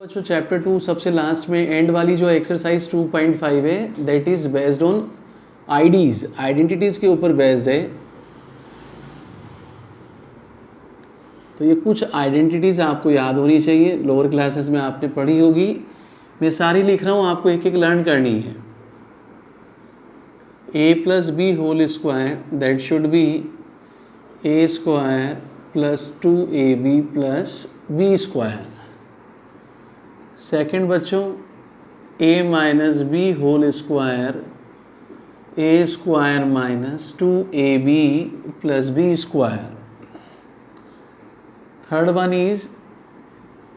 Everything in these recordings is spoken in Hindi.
बच्चों चैप्टर 2 सबसे लास्ट में एंड वाली जो एक्सरसाइज 2.5 है that is based on IDs, identities के ऊपर बेस्ड है। तो ये कुछ आइडेंटिटीज़ आपको याद होनी चाहिए, लोअर क्लासेस में आपने पढ़ी होगी। मैं सारी लिख रहा हूँ, आपको एक एक लर्न करनी है। a plus B whole square that should be a square plus 2ab plus b square. Second बच्चों a minus B whole square a square minus 2ab plus b square. Third one is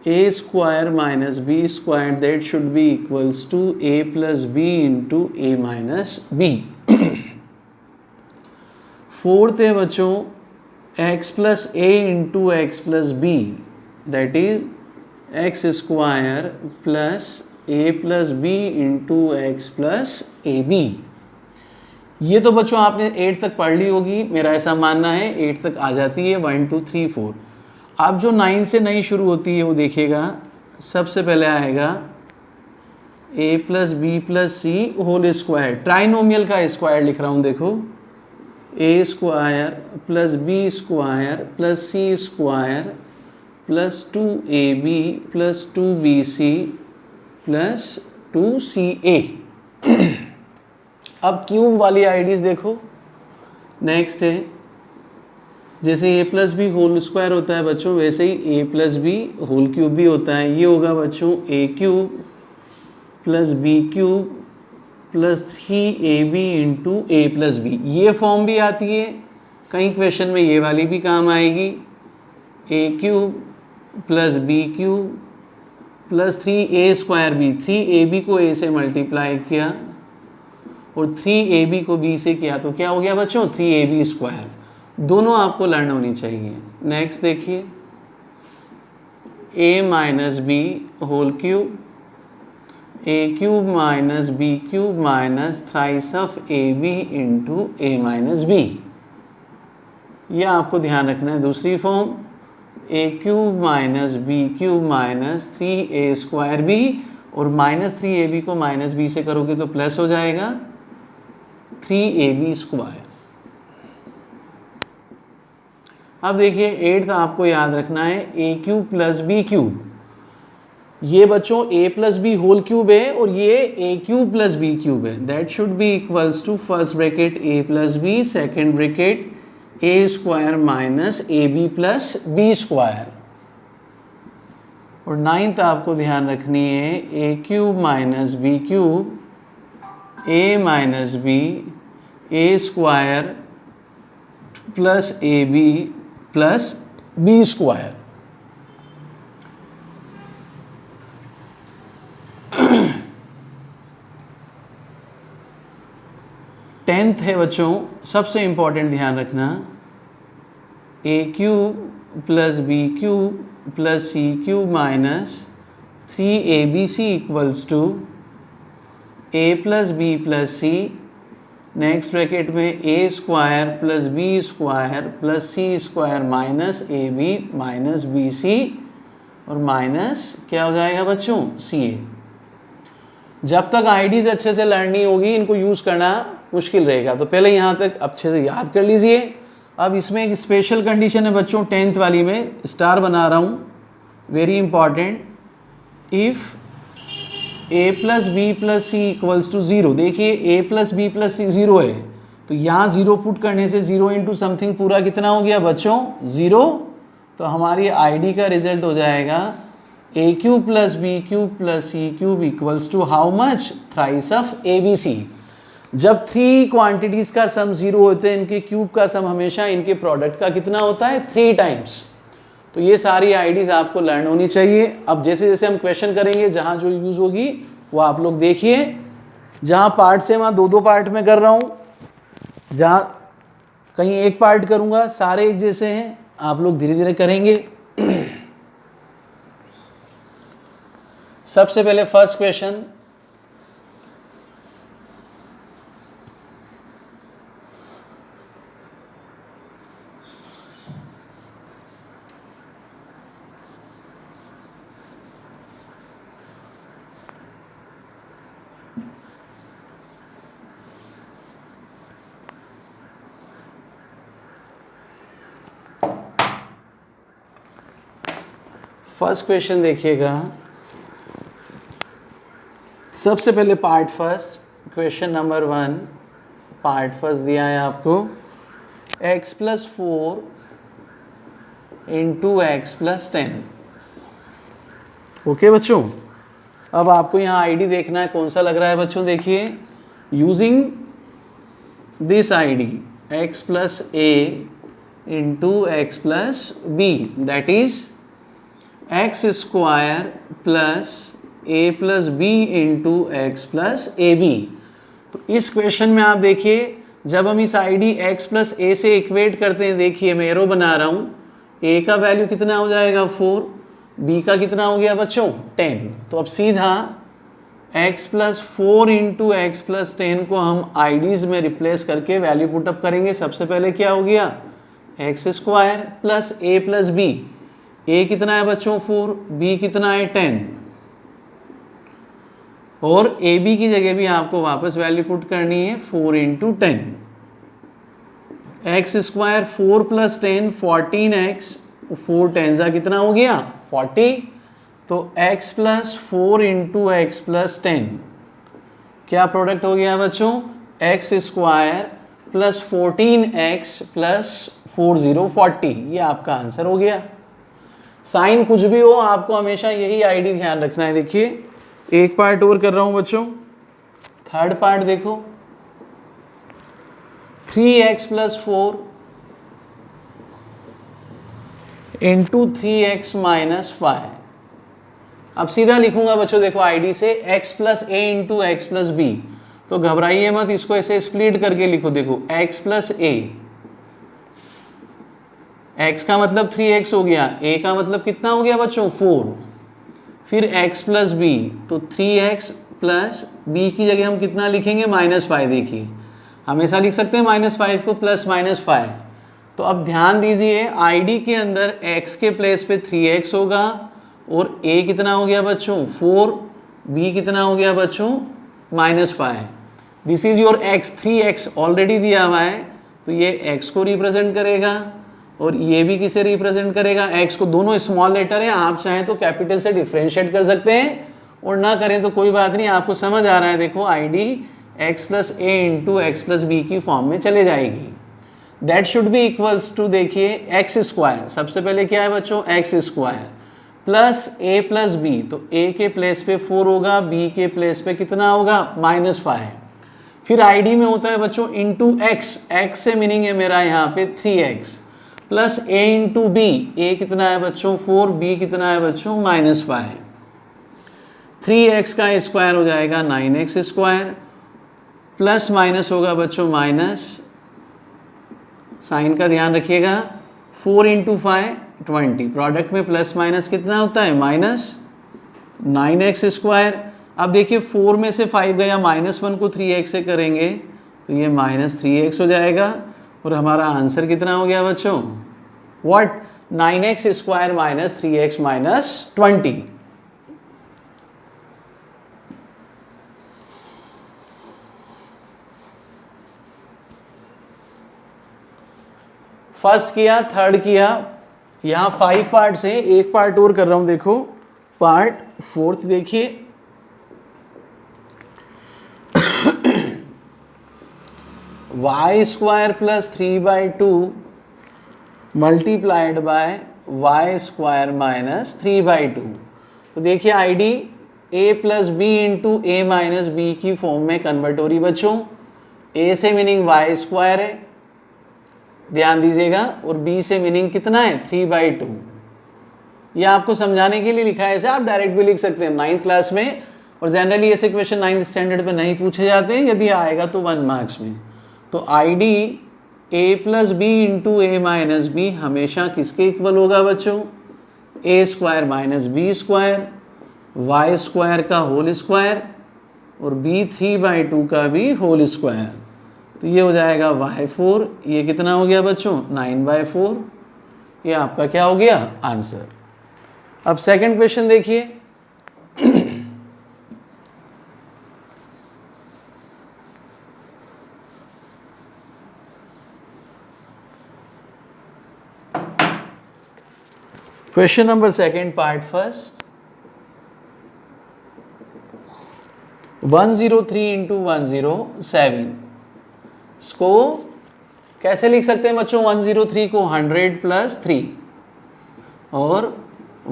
a square minus b square that should be equals to a plus b into a minus b। Fourth है बच्चों x plus a into x plus b that is x square plus A plus B into x plus A B. ये तो बच्चों आपने 8 तक पढ़ ली होगी, मेरा ऐसा मानना है 8 तक आ जाती है 1 2 3 4। अब जो 9 से नई शुरू होती है वो देखिएगा। सबसे पहले आएगा a plus B plus C whole square, trinomial का स्क्वायर लिख रहा हूँ देखो, a square plus B square plus C square plus 2ab plus 2bc plus 2ca। अब क्यूब वाली आईडीज़ देखो। नेक्स्ट है जैसे a plus B whole square होता है बच्चों, वैसे ही a plus B whole cube भी होता है। ये होगा बच्चों a cube plus B cube plus 3ab into A plus B. ये फॉर्म भी आती है, कई क्वेश्चन में ये वाली भी काम आएगी। a cube plus B cube plus 3a square B, 3ab को a से मल्टीप्लाई किया और 3ab को b से किया तो क्या हो गया बच्चों 3ab स्क्वायर। दोनों आपको लर्न होनी चाहिए। नेक्स्ट देखिए a minus B whole cube, a cube minus B cube minus thrice of ab into a minus b। यह आपको ध्यान रखना है। दूसरी form a cube minus B cube minus 3a square B, और माइनस 3ab को माइनस बी से करोगे तो प्लस हो जाएगा 3ab स्क्वायर। अब देखिए 8th आपको याद रखना है a cube plus B cube. ये बच्चों a plus B whole cube है और ये a cube plus B cube है। That should be equals to first bracket a plus B, second bracket a square minus A B plus B square. और 9th आपको ध्यान रखनी है a cube minus B cube a minus B A square plus A B plus B square. Tenth है बच्चों, सबसे इंपॉर्टेंट ध्यान रखना, a cube plus B cube plus C cube minus 3abc equals to a plus B plus C, next bracket में a square plus B square plus C square minus A B minus B C, और माइनस क्या हो जाएगा बच्चों सी ए। जब तक आईडीज़ अच्छे से लर्न नहीं होगी इनको यूज़ करना मुश्किल रहेगा, तो पहले यहाँ तक अच्छे से याद कर लीजिए। अब इसमें एक स्पेशल कंडीशन है बच्चों 10th वाली में, स्टार बना रहा हूँ, very important. If a plus B plus C equals to 0, देखिए a plus B plus C 0 है तो यहाँ 0 पुट करने से 0 इंटू समथिंग पूरा कितना हो गया बच्चों 0, तो हमारी आईडी का रिजल्ट हो जाएगा a cube plus B cube plus C cube equals to how much thrice of A B C. जब 3 क्वांटिटीज़ का सम 0 होते हैं, इनके क्यूब का सम हमेशा इनके प्रोडक्ट का कितना होता है 3 टाइम्स। तो ये सारी आईडीज़ आपको लर्न होनी चाहिए। अब जैसे जैसे हम क्वेश्चन करेंगे जहाँ जो यूज़ होगी वो आप लोग देखिए। जहाँ पार्ट से वहाँ 2-2 पार्ट में कर रहा हूँ, जहाँ कहीं एक पार्ट करूँगा, सारे एक जैसे हैं, आप लोग धीरे धीरे करेंगे। सबसे पहले फर्स्ट क्वेश्चन, फर्स्ट क्वेश्चन देखिएगा, सबसे पहले part first, question number 1 part first दिया है आपको x + 4 × x + 10। ओके बच्चों, अब आपको यहाँ आईडी देखना है कौन सा लग रहा है बच्चों। देखिए, using this ID x + a × x + b, that is x² + a + b × x + ab। तो इस क्वेश्चन में आप देखिए, जब हम इस आईडी x + a से इक्वेट करते हैं, देखिए मैं एरो बना रहा हूँ, a का वैल्यू कितना हो जाएगा 4, b का कितना हो गया बच्चों 10। तो अब सीधा x + 4 × x + 10 को हम आईडीज में रिप्लेस करके वैल्यू पुटअप करेंगे। सबसे पहले क्या हो गया, x² + a + b, a कितना है बच्चों 4, b कितना है 10, और ए बी की जगह भी आपको वापस वैल्यू पुट करनी है 4 × 10। x² 4 + 10 14x, 4 10 कितना हो गया 40। तो x + 4 × x + 10 क्या प्रोडक्ट हो गया बच्चों, x² + 14x + 40 ये आपका आंसर हो गया। साइन कुछ भी हो, आपको हमेशा यही आईडी ध्यान रखना है। देखिए एक पार्ट और कर रहा हूं बच्चों, थर्ड पार्ट देखो, 3x + 4 × 3x - 5। अब सीधा लिखूंगा बच्चों, देखो आईडी से x + a × x + b। तो घबराइए मत, इसको ऐसे स्प्लिट करके लिखो। देखो x + a, x का मतलब 3x हो गया, a का मतलब कितना हो गया बच्चों 4, फिर x + b, तो 3x + b की जगह हम कितना लिखेंगे -5। देखिए हमेशा लिख सकते हैं -5 को +-5। तो अब ध्यान दीजिए, आईडी के अंदर x के प्लेस पे 3x होगा, और a कितना हो गया बच्चों 4, b कितना हो गया बच्चों -5। This is your x, 3x already दिया हुआ है, तो ये x को रिप्रेजेंट करेगा, और ये भी किसे रिप्रेजेंट करेगा, x को। दोनों स्मॉल लेटर हैं, आप चाहें तो कैपिटल से डिफ्रेंशिएट कर सकते हैं, और ना करें तो कोई बात नहीं, आपको समझ आ रहा है। देखो ID x + a × x + b की फॉर्म में चले जाएगी। That should be equals to, देखिए x², सबसे पहले क्या है बच्चों x² + a + b, तो a के प्लेस पे 4 होगा, b के प्लेस पे कितना होगा -5। फिर आईडी में होता है बच्चों इंटू x, x से मीनिंग है मेरा यहाँ पे 3x + a × b, a कितना है बच्चों 4, b कितना है बच्चों -5। 3x का स्क्वायर हो जाएगा 9x², प्लस माइनस होगा बच्चों माइनस, साइन का ध्यान रखिएगा, 4 × 5 20, प्रोडक्ट में प्लस माइनस कितना होता है -9x²। अब देखिए 4 में से 5 गया, -1 को 3x से करेंगे तो ये -3x हो जाएगा, और हमारा आंसर कितना हो गया बच्चों, व्हाट 9x² - 3x - 20। फर्स्ट किया, थर्ड किया, यहाँ 5 पार्ट्स हैं, एक पार्ट और कर रहा हूं। देखो पार्ट फोर्थ देखिए, y² + 3/2 मल्टीप्लाइड बाय y² - 3/2। तो देखिए ID a + b × a - b की फॉर्म में कन्वर्ट हो रही बच्चों। a से मीनिंग y² है, ध्यान दीजिएगा, और b से मीनिंग कितना है 3/2। ये आपको समझाने के लिए लिखा है, ऐसे आप डायरेक्ट भी लिख सकते हैं 9th क्लास में, और जनरली ऐसे क्वेश्चन 9th स्टैंडर्ड में नहीं पूछे जाते हैं, यदि आएगा तो 1 मार्क्स में। तो ID a + b × a - b हमेशा किसके इक्वल होगा बच्चों, a² - b², y² का होल स्क्वायर, और b 3/2 का भी होल स्क्वायर। तो ये हो जाएगा y4, ये कितना हो गया बच्चों 9/4, ये आपका क्या हो गया आंसर। अब सेकंड क्वेश्चन देखिए, question number second part first, 103 into 107, इसको कैसे लिख सकते हैं बच्चों? 103 को 100 प्लस 3 और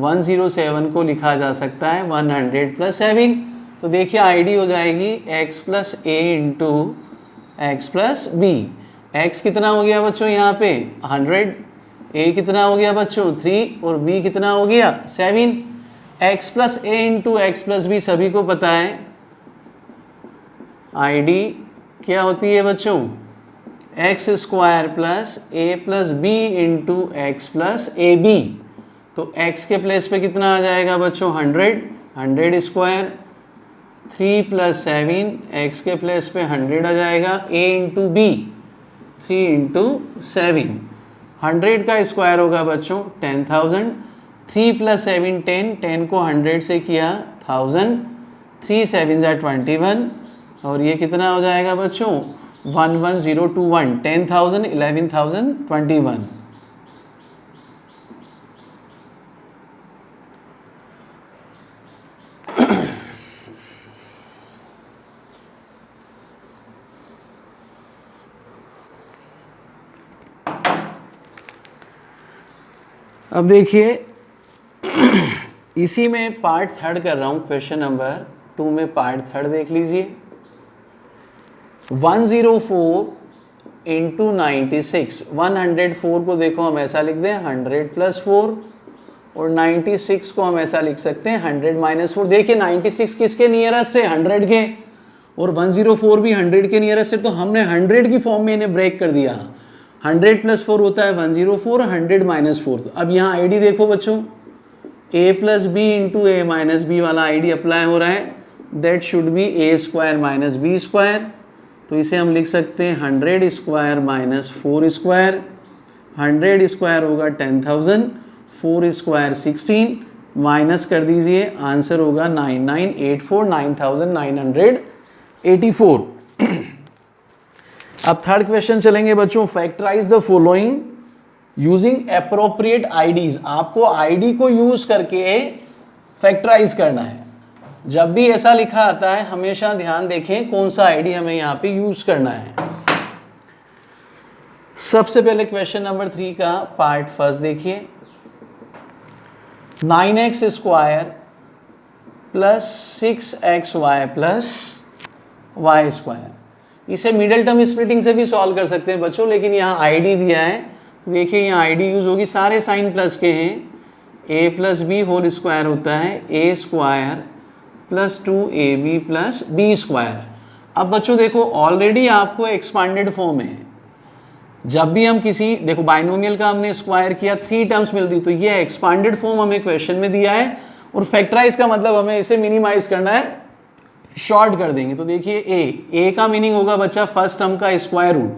107 को लिखा जा सकता है 100 प्लस 7। तो देखिए आईडी हो जाएगी x plus A into x plus B. X कितना हो गया बच्चों यहाँ पे 100, ए कितना हो गया बच्चों 3 और बी कितना हो गया 7। x plus A into x plus B सभी को पता है आईडी क्या होती है बच्चों, x square plus A plus B into x plus A B. तो x के प्लेस पे कितना आ जाएगा बच्चों 100 स्क्वायर, 3 प्लस 7 x के प्लेस पे 100 आ जाएगा, a इंटू बी 3 इंटू 7। 100 का स्क्वायर होगा बच्चों 10,000, 3 प्लस 7 10 को 100 से किया 1000, 3 7 ज़ा 21 और ये कितना हो जाएगा बच्चों 11021, 10,000 11,000 21। अब देखिए इसी में पार्ट थर्ड कर रहा हूँ, क्वेश्चन नंबर 2 में पार्ट थर्ड देख लीजिए। 104 इंटू 96, 104 को देखो हम ऐसा लिख दें 100 प्लस 4 और 96 को हम ऐसा लिख सकते हैं 100 माइनस 4। देखिए 96 किसके नियरेस्ट है 100 के, और 104 भी 100 के नियरेस्ट है, तो हमने 100 की फॉर्म में इन्हें ब्रेक कर दिया। 100 प्लस 4 होता है 104, 100 माइनस 4। तो अब यहाँ आईडी देखो बच्चों, a plus B into A minus B वाला आईडी अप्लाई हो रहा है, that should be A square minus B square. तो इसे हम लिख सकते हैं 100 स्क्वायर माइनस 4 स्क्वायर। 100 स्क्वायर होगा 10,000, 4 स्क्वायर 16, माइनस कर दीजिए, आंसर होगा 9984, 9984। अब थर्ड क्वेश्चन चलेंगे बच्चों, factorise the following using appropriate IDs. आपको आईडी को यूज करके फैक्टराइज करना है। जब भी ऐसा लिखा आता है हमेशा ध्यान देखें कौन सा आईडी हमें यहाँ पे यूज करना है। सबसे पहले क्वेश्चन नंबर 3 का पार्ट फर्स्ट देखिए, 9x square plus 6xy plus Y square. इसे मिडिल टर्म स्प्लिटिंग से भी सॉल्व कर सकते हैं बच्चों, लेकिन यहाँ आईडी दिया है, देखिए यहाँ आईडी यूज होगी, सारे साइन प्लस के हैं। a plus B whole square होता है a square plus 2ab plus B square. अब बच्चों देखो ऑलरेडी आपको एक्सपांडेड फॉर्म है। जब भी हम किसी देखो बाइनोमियल का हमने स्क्वायर किया 3 टर्म्स मिल रही, तो ये एक्सपांडेड फॉर्म हमें क्वेश्चन में दिया है, और फैक्टराइज का मतलब हमें इसे मिनिमाइज करना है, शॉर्ट कर देंगे। तो देखिए a का मीनिंग होगा बच्चा फर्स्ट टर्म का स्क्वायर रूट,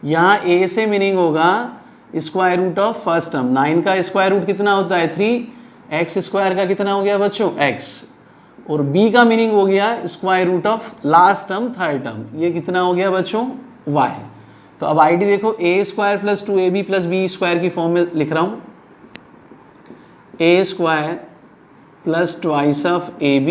यहाँ a से मीनिंग होगा square root of first term. 9 का स्क्वायर रूट कितना होता है 3, एक्स स्क्वायर का कितना हो गया बच्चों x, और b का मीनिंग हो गया square root of last term third term, ये कितना हो गया बच्चों y। तो अब आईडी देखो a square plus 2ab plus B square की फॉर्म में लिख रहा हूँ, a square plus twice of ab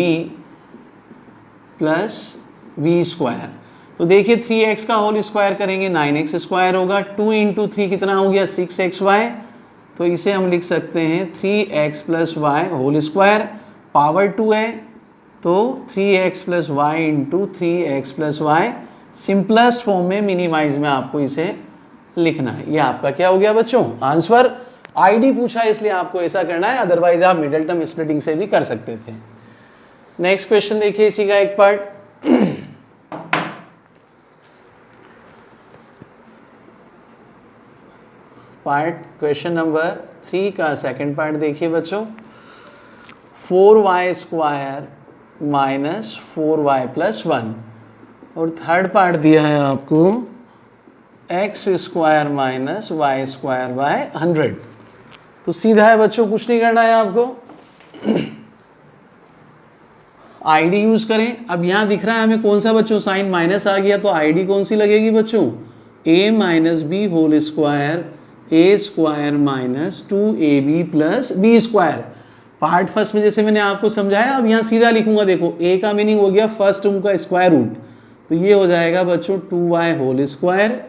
plus B square. तो देखिए 3x का होल स्क्वायर करेंगे 9x स्क्वायर होगा, 2 इंटू 3 कितना हो गया 6xy। तो इसे हम लिख सकते हैं 3x plus Y whole square, power 2 है तो 3x plus Y into 3x plus Y. Simplest form में मिनिमाइज में आपको इसे लिखना है। ये आपका क्या हो गया बच्चों आंसर। आईडी पूछा है इसलिए आपको ऐसा करना है, अदरवाइज आप मिडिल टर्म स्प्लिटिंग से भी कर सकते थे। नेक्स्ट क्वेश्चन देखिए इसी का एक पार्ट, क्वेश्चन नंबर 3 का सेकंड पार्ट देखिए बच्चों, 4y square minus 4y plus 1, और थर्ड पार्ट दिया है आपको x square minus Y square by 100। तो सीधा है बच्चों, कुछ नहीं करना है आपको, आईडी यूज करें। अब यहाँ दिख रहा है हमें कौन सा बच्चों, साइन माइनस आ गया, तो आईडी कौन सी लगेगी बच्चों, a minus B whole square A square minus 2ab plus B square. Part first में जैसे मैंने आपको समझाया, अब यहाँ सीधा लिखूंगा। देखो ए का मीनिंग हो गया फर्स्ट टर्म का स्क्वायर रूट, तो ये हो जाएगा बच्चों 2y whole square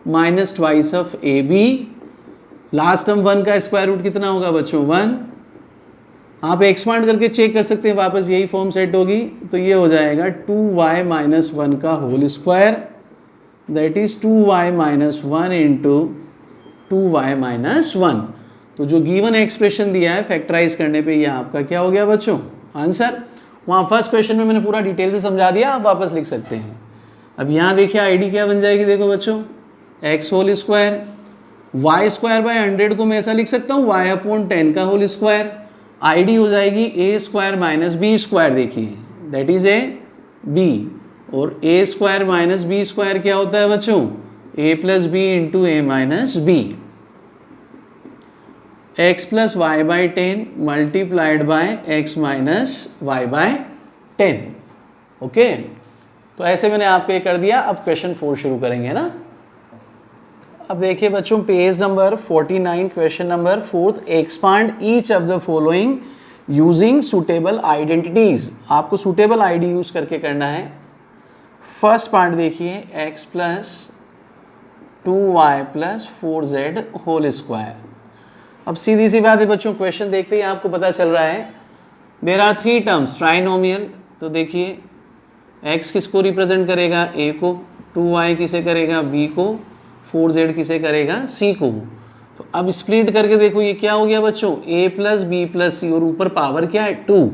minus twice of A B. Last term 1 का स्क्वायर रूट कितना होगा बच्चों 1। आप एक्सपांड करके चेक कर सकते हैं, वापस यही फॉर्म सेट होगी। तो ये हो जाएगा 2y माइनस 1 का whole square, that is 2y minus 1 into 2y minus 1। तो जो गिवन एक्सप्रेशन दिया है फैक्टराइज करने पे, ये आपका क्या हो गया बच्चों आंसर। वहाँ फर्स्ट क्वेश्चन में मैंने पूरा डिटेल से समझा दिया, आप वापस लिख सकते हैं। अब यहाँ देखिए आईडी क्या बन जाएगी, देखो बच्चों x whole square, Y square by 100 को मैं ऐसा लिख सकता हूँ y अपॉन 10 का होल स्क्वायर। आईडी हो जाएगी A square minus B square, देखिए दैट इज ए बी, और A square minus B square क्या होता है बच्चों A plus B into A minus B. X plus Y by 10 multiplied by X minus Y by 10। Okay, तो ऐसे मैंने आपको ये कर दिया। अब क्वेश्चन 4 शुरू करेंगे ना। अब देखिए बच्चों page number 49, question number 4, expand each of the following using suitable identities. आपको सुटेबल आईडी यूज करके करना है। फर्स्ट पार्ट देखिए x plus 2y plus 4z whole square. अब सीधी सी बात है बच्चों, क्वेश्चन देखते ही आपको पता चल रहा है देयर आर 3 टर्म्स ट्राइनोमियल। तो देखिए x किसको रिप्रेजेंट करेगा a को, 2y किसे करेगा b को, 4z किसे करेगा c को। तो अब स्प्लिट करके देखो ये क्या हो गया बच्चों a प्लस बी प्लस सी, और ऊपर पावर क्या है 2।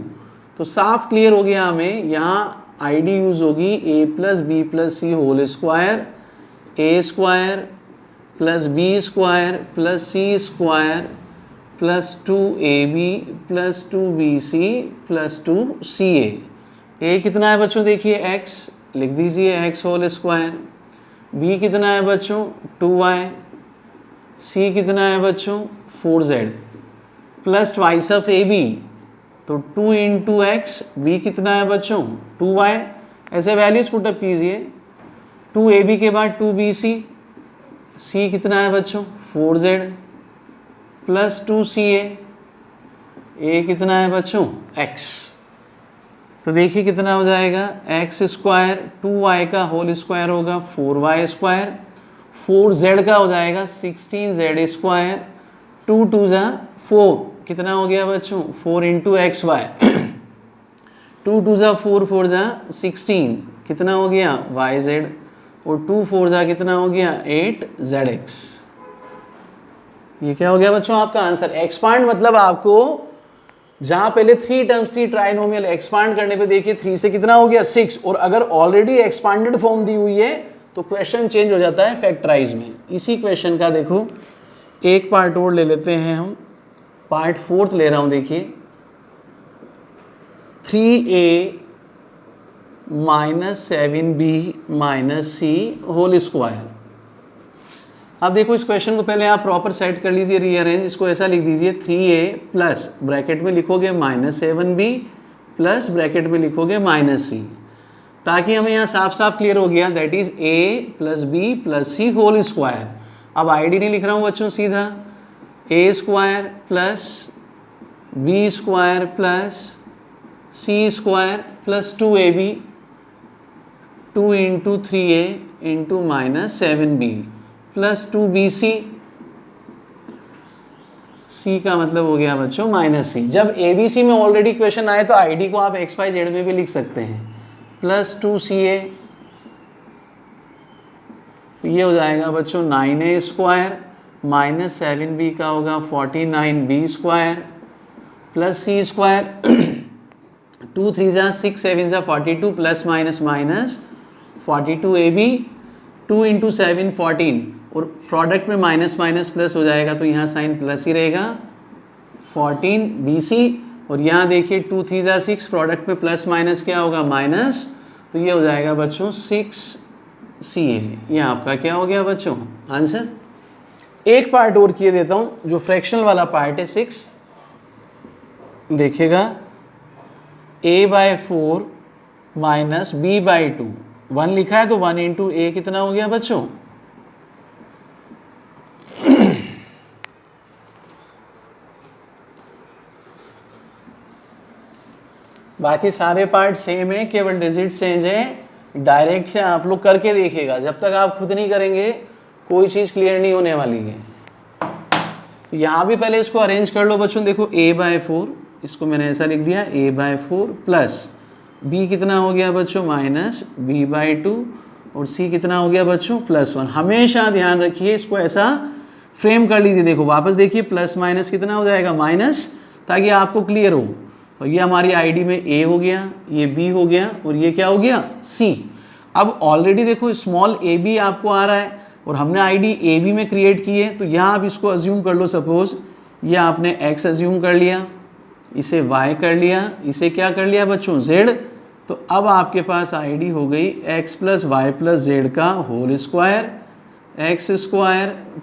तो साफ क्लियर हो गया हमें, यहाँ आईडी यूज होगी a plus B plus C whole square, A square plus B square plus C square plus 2ab plus 2bc plus 2ca। a कितना है बच्चों देखिए x, लिख दीजिए x होल स्क्वायर। b कितना है बच्चों 2y, c कितना है बच्चों 4z plus twice of ab, तो 2 इंटू एक्स, b कितना है बच्चों 2y। ऐसे वैल्यूज पुटअप कीजिए, 2ab के बाद 2bc, c कितना है बच्चों 4z प्लस 2ca, a कितना है बच्चों x। तो देखिए कितना हो जाएगा एक्स स्क्वायर, 2y का होल स्क्वायर होगा 4y स्क्वायर, 4z का हो जाएगा 16z स्क्वायर, 2 2 जा 4, कितना हो गया बच्चों 4 इंटू एक्स वाई, 2 2 जा 4 4 जा 16, कितना हो गया yz, और 2 4 जा कितना हो गया 8zx। ये क्या हो गया बच्चों आपका आंसर। एक्सपांड मतलब आपको जहां पहले 3 टर्म्स थी ट्राइनोमियल, एक्सपांड करने पे देखिए 3 से कितना हो गया 6, और अगर ऑलरेडी एक्सपांडेड फॉर्म दी हुई है तो क्वेश्चन चेंज हो जाता है फैक्टराइज में। इसी क्वेश्चन का देखो एक पार्ट और ले लेते हैं हम, पार्ट 4 ले रहा हूं। देखिए 3a minus 7b minus c whole square. अब देखो इस क्वेश्चन को पहले आप प्रॉपर सेट कर लीजिए, रीअरेंज। इसको ऐसा लिख दीजिए 3a प्लस ब्रैकेट में लिखोगे माइनस 7b प्लस ब्रैकेट में लिखोगे माइनस c, ताकि हमें यहाँ साफ साफ क्लियर हो गया, that is a plus B plus C whole square. अब आईडी नहीं लिख रहा हूँ बच्चों, सीधा a square plus B square plus C square plus 2ab, 2 into 3a into minus 7b plus 2bc, c का मतलब हो गया बच्चों माइनस c। जब abc में ऑलरेडी क्वेश्चन आए तो आईडी को आप xyz में भी लिख सकते हैं, प्लस 2ca। तो ये हो जाएगा बच्चों 9a स्क्वायर माइनस 7b का होगा 49b square plus c square, 2 3 जा 6 7 जा 42 plus minus minus 42ab, 2 into 7 14, और प्रोडक्ट में माइनस माइनस प्लस हो जाएगा तो यहाँ साइन प्लस ही रहेगा 14bc, और यहाँ देखिए 2 3 जा 6, प्रोडक्ट में प्लस माइनस क्या होगा माइनस, तो ये हो जाएगा बच्चों 6ca। ये आपका क्या हो गया बच्चों आंसर। एक पार्ट और किए देता हूँ, जो फ्रैक्शनल वाला पार्ट है 6, देखिएगा a/4 माइनस b/2, 1 लिखा है तो 1 इंटू a कितना हो गया बच्चों बाकी सारे पार्ट सेम है, केवल डिजिट चेंज है। डायरेक्ट से आप लोग करके देखिएगा, जब तक आप खुद नहीं करेंगे कोई चीज़ क्लियर नहीं होने वाली है। तो यहाँ भी पहले इसको अरेंज कर लो बच्चों। देखो a/4, इसको मैंने ऐसा लिख दिया a/4 प्लस b कितना हो गया बच्चों माइनस b/2 और c कितना हो गया बच्चों +1। हमेशा ध्यान रखिए इसको ऐसा फ्रेम कर लीजिए। देखो वापस देखिए, प्लस माइनस कितना हो जाएगा माइनस, ताकि आपको क्लियर हो। तो ये हमारी आईडी में a हो गया, ये b हो गया और ये क्या हो गया c। अब ऑलरेडी देखो स्मॉल a b आपको आ रहा है और हमने आईडी ए बी में क्रिएट की है। तो यहाँ आप इसको अज्यूम कर लो, सपोज ये आपने x अज्यूम कर लिया, इसे y कर लिया, इसे क्या कर लिया बच्चों z। तो अब आपके पास आईडी हो गई x + y + z का होल स्क्वायर, x²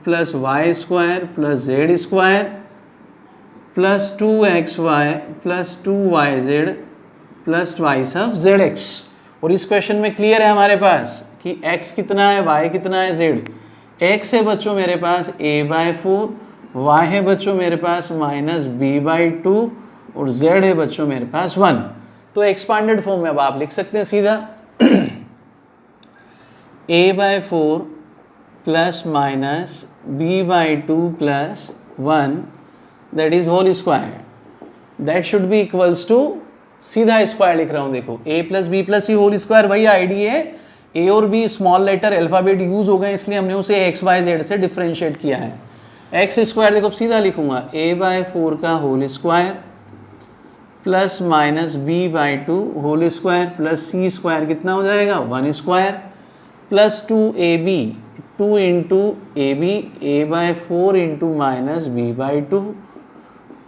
+ y² + z² plus 2xy + 2yz + twice of zx। और इस क्वेश्चन में क्लियर है हमारे पास कि x कितना है, y कितना है, z। x है बच्चों मेरे पास a/4, y है बच्चों मेरे पास -b/2 और z है बच्चों मेरे पास 1। तो एक्सपांडेड फॉर्म में अब आप लिख सकते हैं सीधा a/4 ± b/2 + 1 that is whole square, that should be equals to, सीधा स्क्वायर लिख रहा हूँ। देखो a + b + c होल स्क्वायर वही आईडी है। a और b small letter alphabet use हो गए, इसलिए हमने उसे x y z से डिफ्रेंशिएट किया है। x² देखो सीधा लिखूंगा a/4 का whole square plus minus b/2 whole square plus c² कितना हो जाएगा 1² plus 2ab 2 × ab a/4 × -b/2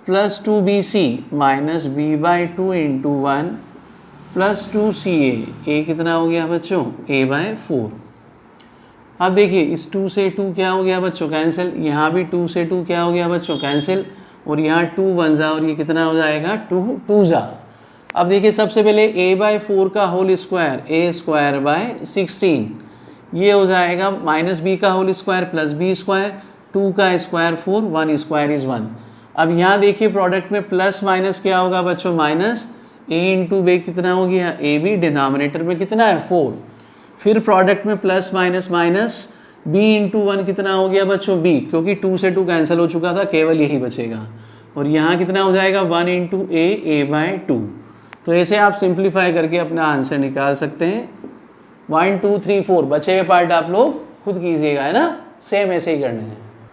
plus 2bc -b/2 × 1 plus 2ca। a कितना हो गया बच्चों a/4। अब देखिए इस 2 से 2 क्या हो गया बच्चों कैंसिल, यहाँ भी 2 से 2 क्या हो गया बच्चों कैंसिल, और यहाँ 2 1 जा और ये कितना हो जाएगा 2 2 जा। अब देखिए सबसे पहले a/4 का होल स्क्वायर a²/16, ये हो जाएगा -b का होल स्क्वायर प्लस b², 2 का स्क्वायर 4, 1² इज 1। अब यहाँ देखिए प्रोडक्ट में प्लस माइनस क्या होगा बच्चों माइनस, a × b कितना हो गया ab, डिनोमिनेटर में कितना है 4, फिर प्रोडक्ट में प्लस माइनस माइनस b × 1 कितना हो गया बच्चों b, क्योंकि 2 से 2 कैंसिल हो चुका था, केवल यही बचेगा। और यहाँ कितना हो जाएगा 1 × a/2। तो ऐसे आप सिंप्लीफाई करके अपना आंसर निकाल सकते हैं। 1 2 3 4 बचे हुए पार्ट आप लोग खुद कीजिएगा, है ना, सेम ऐसे ही करने हैं।